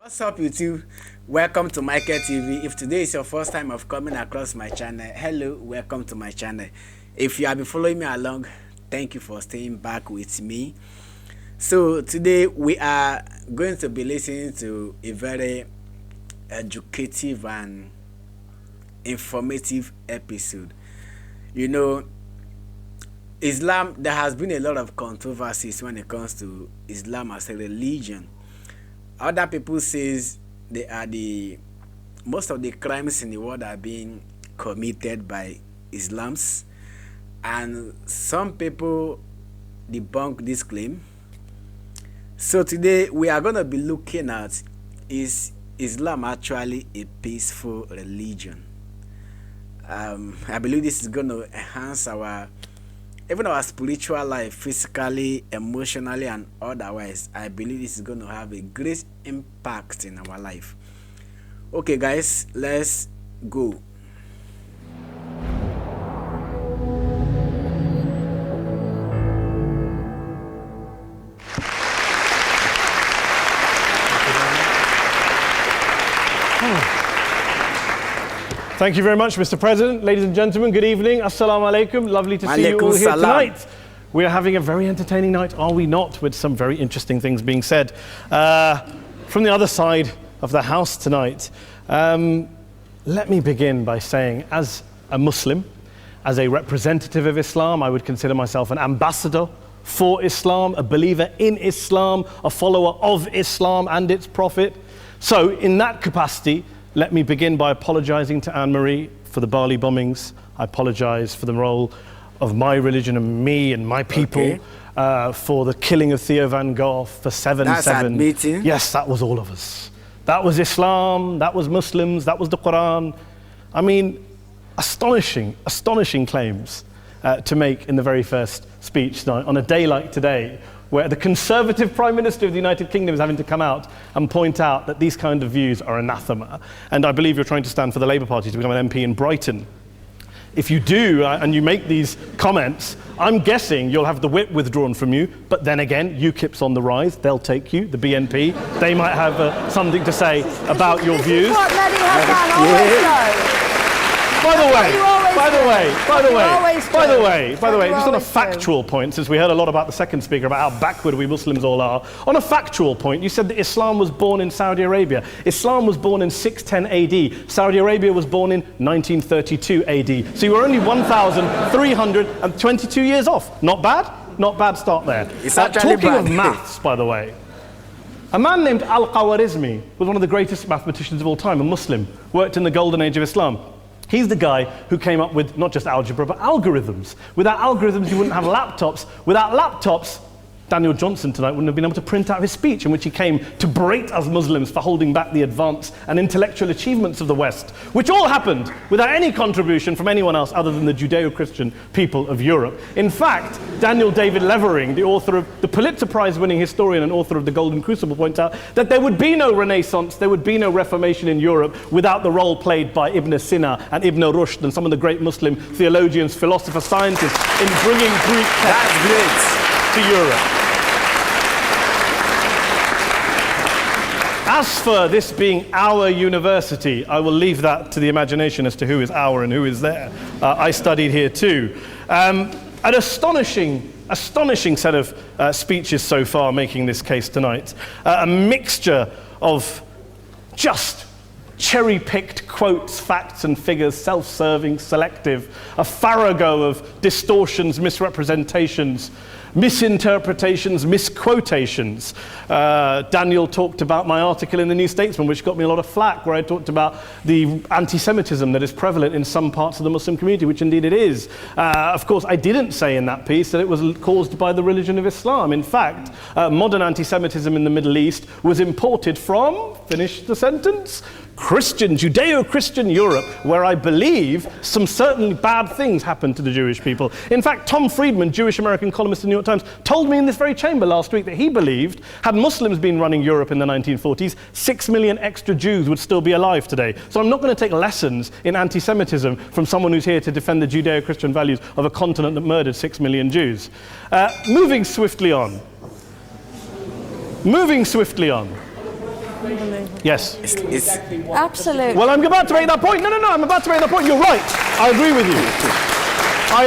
What's up YouTube? Welcome to Michael TV. If today is your first time of coming across my channel, hello, welcome to my channel. If you have been following me along, thank you for staying back with me. So today we are going to be listening to a very educative and informative episode. You know, Islam, there has been a lot of controversies when it comes to Islam as a religion. Other people says they are most of the crimes in the world are being committed by Islams, and some people debunk this claim. So today we are going to be looking at, is Islam actually a peaceful religion? I believe this is going to enhance even our spiritual life, physically, emotionally, and otherwise. I believe this is going to have a great impact in our life. Okay, guys, let's go. Thank you very much, Mr. President. Ladies and gentlemen, good evening. Assalamu alaikum. Lovely to see you all here tonight. We are having a very entertaining night, are we not, with some very interesting things being said. From the other side of the house tonight, let me begin by saying, as a Muslim, as a representative of Islam, I would consider myself an ambassador for Islam, a believer in Islam, a follower of Islam and its Prophet. So, in that capacity, let me begin by apologizing to Anne-Marie for the Bali bombings. I apologize for the role of my religion and me and my people, for the killing of Theo van Gogh, for 7/7. That's admitting. Yes, that was all of us. That was Islam, that was Muslims, that was the Quran. I mean, astonishing claims to make in the very first speech tonight, on a day like today, where the Conservative Prime Minister of the United Kingdom is having to come out and point out that these kind of views are anathema. And I believe you're trying to stand for the Labour Party to become an MP in Brighton. If you do, and you make these comments, I'm guessing you'll have the whip withdrawn from you, but then again, UKIP's on the rise, they'll take you, the BNP, they might have something to say about your views. What Mehdi Hassan always does. By the way, just on a factual point, since we heard a lot about the second speaker, about how backward we Muslims all are, on a factual point, you said that Islam was born in Saudi Arabia. Islam was born in 610 AD. Saudi Arabia was born in 1932 AD. So you were only 1,322 years off. Not bad? Not bad start there. Talking of maths, by the way, a man named Al-Khawarizmi was one of the greatest mathematicians of all time, a Muslim, worked in the golden age of Islam. He's the guy who came up with not just algebra, but algorithms. Without algorithms, you wouldn't have laptops. Without laptops, Daniel Johnson tonight wouldn't have been able to print out his speech in which he came to berate us Muslims for holding back the advance and intellectual achievements of the West, which all happened without any contribution from anyone else other than the Judeo-Christian people of Europe. In fact, Daniel David Levering, the author of the Pulitzer Prize-winning historian and author of The Golden Crucible, points out that there would be no Renaissance, there would be no Reformation in Europe without the role played by Ibn Sina and Ibn Rushd and some of the great Muslim theologians, philosophers, scientists in bringing Greek texts to Europe. As for this being our university, I will leave that to the imagination as to who is our and who is there. I studied here too. An astonishing set of speeches so far making this case tonight. A mixture of just cherry-picked quotes, facts and figures, self-serving, selective, a farrago of distortions, misrepresentations, misinterpretations, misquotations. Daniel talked about my article in the New Statesman, which got me a lot of flack, where I talked about the anti-Semitism that is prevalent in some parts of the Muslim community, which indeed it is. Of course, I didn't say in that piece that it was caused by the religion of Islam. In fact, modern anti-Semitism in the Middle East was imported from, finish the sentence, Judeo-Christian Europe, where I believe some certainly bad things happened to the Jewish people. In fact, Tom Friedman, Jewish-American columnist in the New York Times, told me in this very chamber last week that he believed, had Muslims been running Europe in the 1940s, 6 million extra Jews would still be alive today. So I'm not going to take lessons in anti-Semitism from someone who's here to defend the Judeo-Christian values of a continent that murdered 6 million Jews. Moving swiftly on. Yes. It's Absolutely. Well, I'm about to make that point. No, I'm about to make that point. You're right. I agree with you. I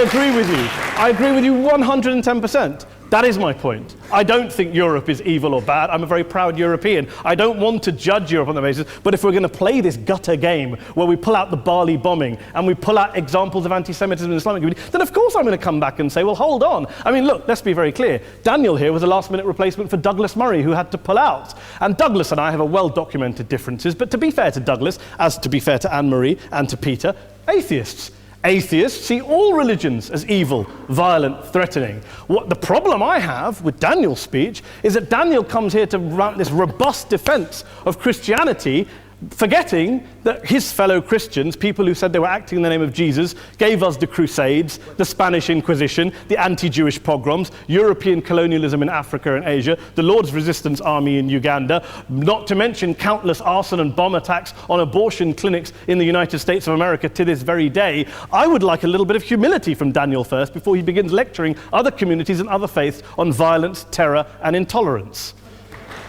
agree with you 110%. That is my point. I don't think Europe is evil or bad. I'm a very proud European. I don't want to judge Europe on that basis, but if we're going to play this gutter game where we pull out the Bali bombing and we pull out examples of anti-Semitism in the Islamic community, then of course I'm going to come back and say, well, hold on. I mean, look, let's be very clear. Daniel here was a last-minute replacement for Douglas Murray, who had to pull out. And Douglas and I have a well-documented differences, but to be fair to Douglas, as to be fair to Anne-Marie and to Peter, atheists. Atheists see all religions as evil, violent, threatening. What the problem I have with Daniel's speech is that Daniel comes here to run this robust defense of Christianity, forgetting that his fellow Christians, people who said they were acting in the name of Jesus, gave us the Crusades, the Spanish Inquisition, the anti-Jewish pogroms, European colonialism in Africa and Asia, the Lord's Resistance Army in Uganda, not to mention countless arson and bomb attacks on abortion clinics in the United States of America to this very day. I would like a little bit of humility from Daniel first before he begins lecturing other communities and other faiths on violence, terror, and intolerance.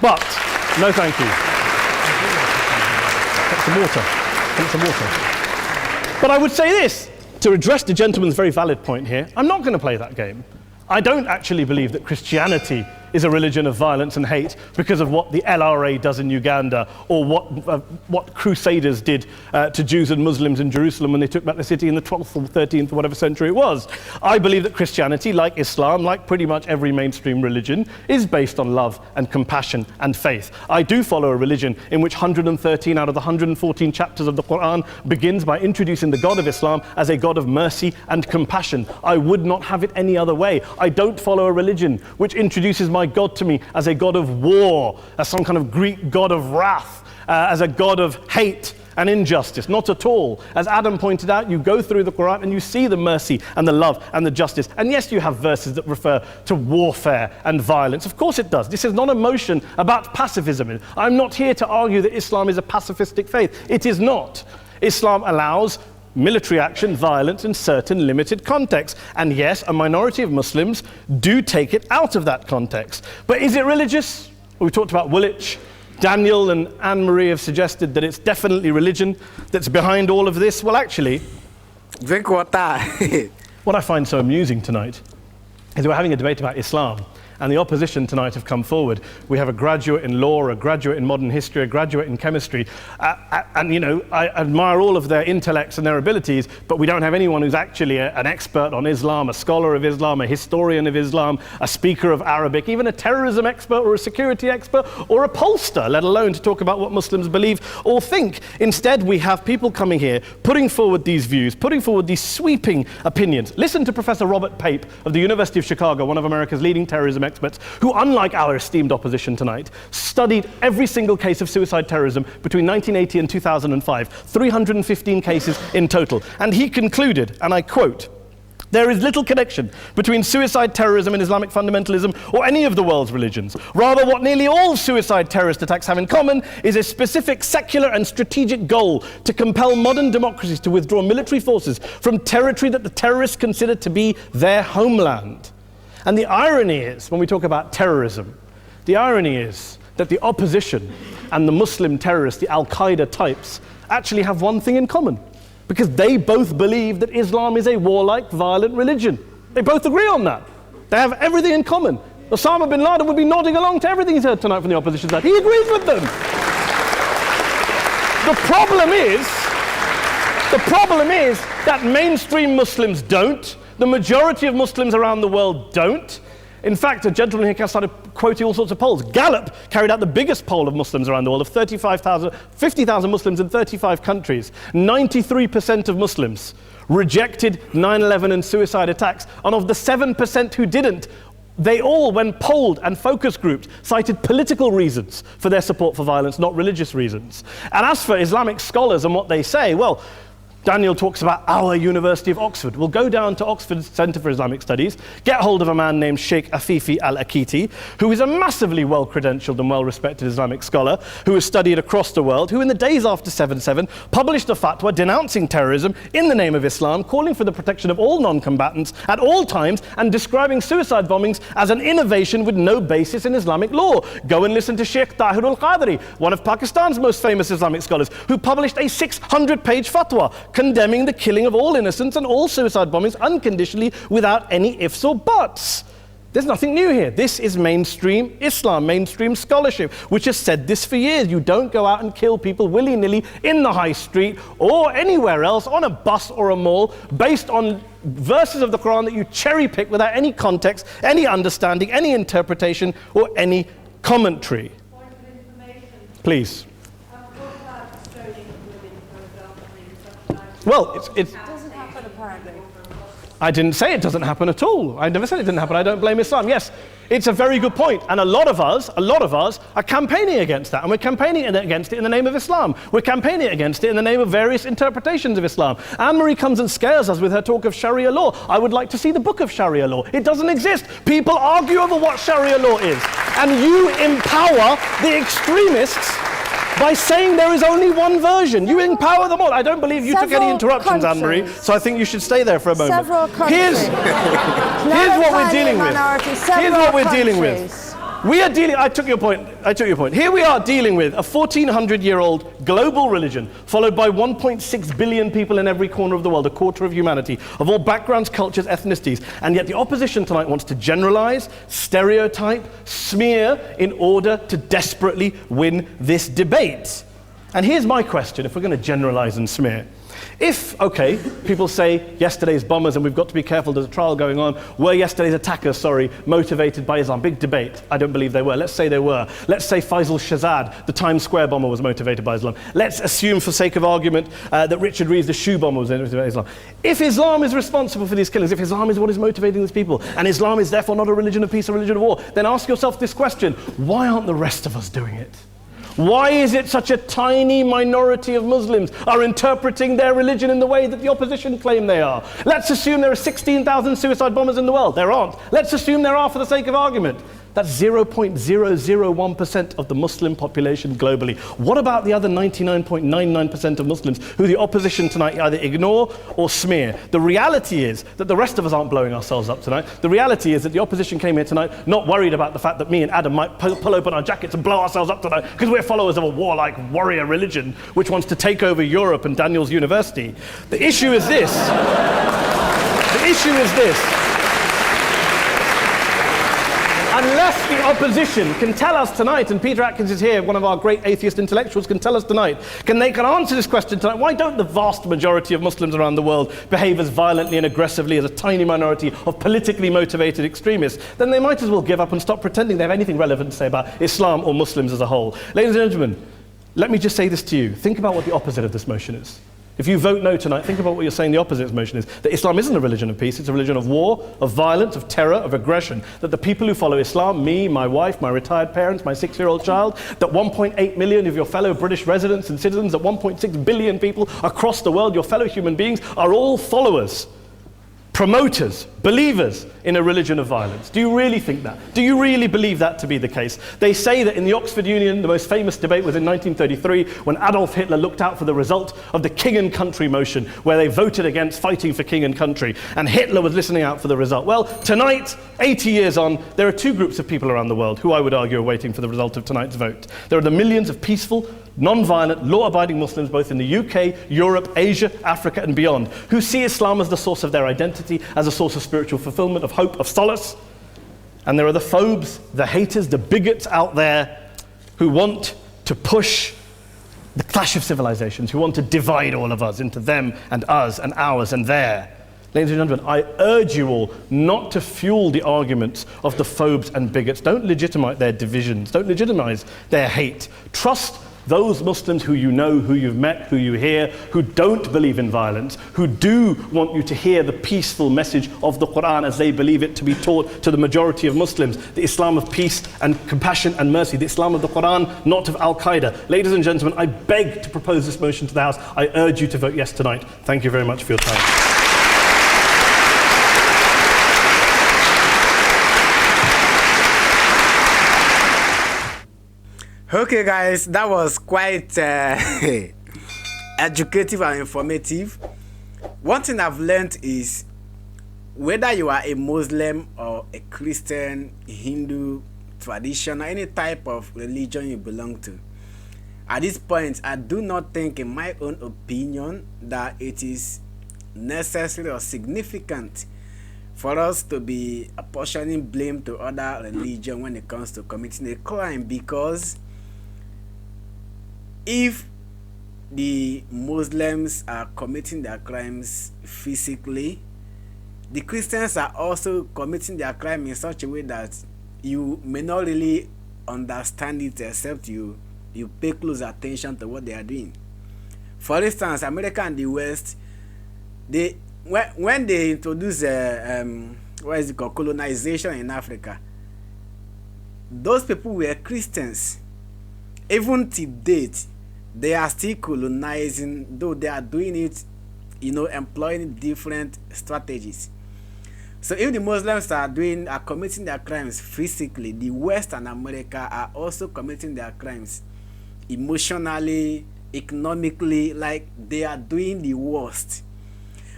But, no thank you. Some water. But I would say this, to address the gentleman's very valid point here, I'm not going to play that game. I don't actually believe that Christianity is a religion of violence and hate because of what the LRA does in Uganda or what Crusaders did to Jews and Muslims in Jerusalem when they took back the city in the 12th or 13th or whatever century it was. I believe that Christianity, like Islam, like pretty much every mainstream religion, is based on love and compassion and faith. I do follow a religion in which 113 out of the 114 chapters of the Quran begins by introducing the God of Islam as a God of mercy and compassion. I would not have it any other way. I don't follow a religion which introduces my God to me as a God of war, as some kind of Greek God of wrath, as a God of hate and injustice. Not at all. As Adam pointed out, you go through the Quran and you see the mercy and the love and the justice. And yes, you have verses that refer to warfare and violence. Of course it does. This is not a motion about pacifism. I'm not here to argue that Islam is a pacifistic faith. It is not. Islam allows military action, violence in certain limited contexts. And yes, a minority of Muslims do take it out of that context. But is it religious? We talked about Woolwich. Daniel and Anne-Marie have suggested that it's definitely religion that's behind all of this. Well, actually, drink water. what I find so amusing tonight is we're having a debate about Islam. And the opposition tonight have come forward. We have a graduate in law, a graduate in modern history, a graduate in chemistry. And, you know, I admire all of their intellects and their abilities, but we don't have anyone who's actually an expert on Islam, a scholar of Islam, a historian of Islam, a speaker of Arabic, even a terrorism expert or a security expert or a pollster, let alone to talk about what Muslims believe or think. Instead, we have people coming here, putting forward these views, putting forward these sweeping opinions. Listen to Professor Robert Pape of the University of Chicago, one of America's leading terrorism experts, who, unlike our esteemed opposition tonight, studied every single case of suicide terrorism between 1980 and 2005, 315 cases in total. And he concluded, and I quote, "There is little connection between suicide terrorism and Islamic fundamentalism or any of the world's religions. Rather, what nearly all suicide terrorist attacks have in common is a specific secular and strategic goal to compel modern democracies to withdraw military forces from territory that the terrorists consider to be their homeland." And the irony is, when we talk about terrorism, the irony is that the opposition and the Muslim terrorists, the Al-Qaeda types, actually have one thing in common, because they both believe that Islam is a warlike, violent religion. They both agree on that. They have everything in common. Osama bin Laden would be nodding along to everything he's heard tonight from the opposition side. He agrees with them. The problem is that mainstream Muslims don't. The majority of Muslims around the world don't. In fact, a gentleman here started quoting all sorts of polls. Gallup carried out the biggest poll of Muslims around the world of 50,000 Muslims in 35 countries. 93% of Muslims rejected 9/11 and suicide attacks. And of the 7% who didn't, they all, when polled and focus grouped, cited political reasons for their support for violence, not religious reasons. And as for Islamic scholars and what they say, well, Daniel talks about our University of Oxford. We'll go down to Oxford Centre for Islamic Studies, get hold of a man named Sheikh Afifi al-Akiti, who is a massively well-credentialed and well-respected Islamic scholar who has studied across the world, who in the days after 7/7 published a fatwa denouncing terrorism in the name of Islam, calling for the protection of all non-combatants at all times, and describing suicide bombings as an innovation with no basis in Islamic law. Go and listen to Sheikh Tahir al-Qadri, one of Pakistan's most famous Islamic scholars, who published a 600-page fatwa condemning the killing of all innocents and all suicide bombings unconditionally without any ifs or buts. There's nothing new here. This is mainstream Islam, mainstream scholarship, which has said this for years. You don't go out and kill people willy-nilly in the high street or anywhere else, on a bus or a mall, based on verses of the Quran that you cherry-pick without any context, any understanding, any interpretation, or any commentary. Point of information. Please. What about stoning women, for example, in such Well, It doesn't happen, apparently. I didn't say it doesn't happen at all. I never said it didn't happen. I don't blame Islam. Yes, it's a very good point. And a lot of us are campaigning against that. And we're campaigning against it in the name of Islam. We're campaigning against it in the name of various interpretations of Islam. Anne-Marie comes and scares us with her talk of Sharia law. I would like to see the book of Sharia law. It doesn't exist. People argue over what Sharia law is. And you empower the extremists by saying there is only one version. You empower them all. I don't believe you took any interruptions, Anne-Marie, so I think you should stay there for a moment. Several countries. Here's what we're dealing with. Here's what we're dealing with. We are dealing, I took your point. Here we are dealing with a 1400-year-old global religion, followed by 1.6 billion people in every corner of the world, a quarter of humanity, of all backgrounds, cultures, ethnicities. And yet the opposition tonight wants to generalize, stereotype, smear in order to desperately win this debate. And here's my question, if we're going to generalize and smear. If, okay, people say yesterday's bombers, and we've got to be careful, there's a trial going on, were yesterday's attackers, motivated by Islam? Big debate. I don't believe they were. Let's say they were. Let's say Faisal Shahzad, the Times Square bomber, was motivated by Islam. Let's assume, for sake of argument, that Richard Reeves, the shoe bomber, was motivated by Islam. If Islam is responsible for these killings, if Islam is what is motivating these people, and Islam is therefore not a religion of peace, a religion of war, then ask yourself this question: why aren't the rest of us doing it? Why is it such a tiny minority of Muslims are interpreting their religion in the way that the opposition claim they are? Let's assume there are 16,000 suicide bombers in the world. There aren't. Let's assume there are for the sake of argument. That's 0.001% of the Muslim population globally. What about the other 99.99% of Muslims who the opposition tonight either ignore or smear? The reality is that the rest of us aren't blowing ourselves up tonight. The reality is that the opposition came here tonight not worried about the fact that me and Adam might pull open our jackets and blow ourselves up tonight because we're followers of a warlike warrior religion which wants to take over Europe and Daniel's university. The issue is this. The issue is this. Unless the opposition can tell us tonight, and Peter Atkins is here, one of our great atheist intellectuals, can tell us tonight, can answer this question tonight: why don't the vast majority of Muslims around the world behave as violently and aggressively as a tiny minority of politically motivated extremists? Then they might as well give up and stop pretending they have anything relevant to say about Islam or Muslims as a whole. Ladies and gentlemen, let me just say this to you. Think about what the opposite of this motion is. If you vote no tonight, think about what you're saying the opposite of this motion is. That Islam isn't a religion of peace, it's a religion of war, of violence, of terror, of aggression. That the people who follow Islam, me, my wife, my retired parents, my 6-year-old child, that 1.8 million of your fellow British residents and citizens, that 1.6 billion people across the world, your fellow human beings, are all followers, promoters, believers in a religion of violence. Do you really think that? Do you really believe that to be the case? They say that in the Oxford Union, the most famous debate was in 1933 when Adolf Hitler looked out for the result of the King and Country motion, where they voted against fighting for King and Country, and Hitler was listening out for the result. Well, tonight, 80 years on, there are two groups of people around the world who I would argue are waiting for the result of tonight's vote. There are the millions of peaceful, non-violent, law-abiding Muslims both in the UK, Europe, Asia, Africa and beyond, who see Islam as the source of their identity, as a source of spiritual fulfillment, of hope, of solace. And there are the phobes, the haters, the bigots out there who want to push the clash of civilizations, who want to divide all of us into them and us and ours and their. Ladies and gentlemen, I urge you all not to fuel the arguments of the phobes and bigots. Don't legitimize their divisions. Don't legitimize their hate. Trust Those Muslims who you know, who you've met, who you hear, who don't believe in violence, who do want you to hear the peaceful message of the Quran as they believe it to be taught to the majority of Muslims, the Islam of peace and compassion and mercy, the Islam of the Quran, not of Al-Qaeda. Ladies and gentlemen, I beg to propose this motion to the House. I urge you to vote yes tonight. Thank you very much for your time. Okay, guys, that was quite educative and informative. One thing I've learned is whether you are a Muslim or a Christian, Hindu, tradition, or any type of religion you belong to, at this point, I do not think, in my own opinion, that it is necessary or significant for us to be apportioning blame to other religion when it comes to committing a crime, because if the Muslims are committing their crimes physically, the Christians are also committing their crime in such a way that you may not really understand it except you pay close attention to what they are doing. For instance, America and the West, when they introduce colonization in Africa, those people were Christians. Even to date, they are still colonizing, though they are doing it, employing different strategies. So if the Muslims are committing their crimes physically, the West and America are also committing their crimes emotionally, economically, like they are doing the worst.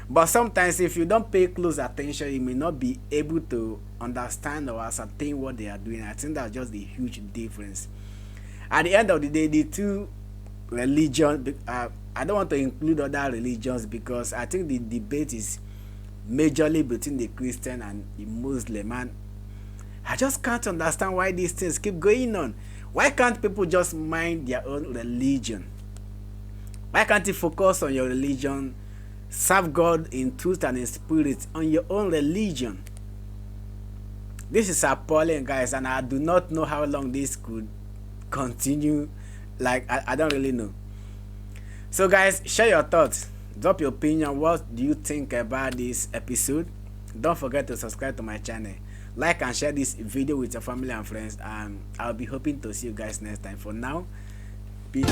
But sometimes if you don't pay close attention, you may not be able to understand or ascertain what they are doing. I think that's just the huge difference. At the end of the day, the two religions, I don't want to include other religions because I think the debate is majorly between the Christian and the Muslim, and I just can't understand why these things keep going on. Why can't people just mind their own religion? Why can't you focus on your religion, serve God in truth and in spirit on your own religion? This is appalling, guys, and I do not know how long this could continue. Like, I don't really know. So guys, share your thoughts, drop your opinion. What do you think about this episode? Don't forget to subscribe to my channel, like and share this video with your family and friends, and I'll be hoping to see you guys next time. For now, peace.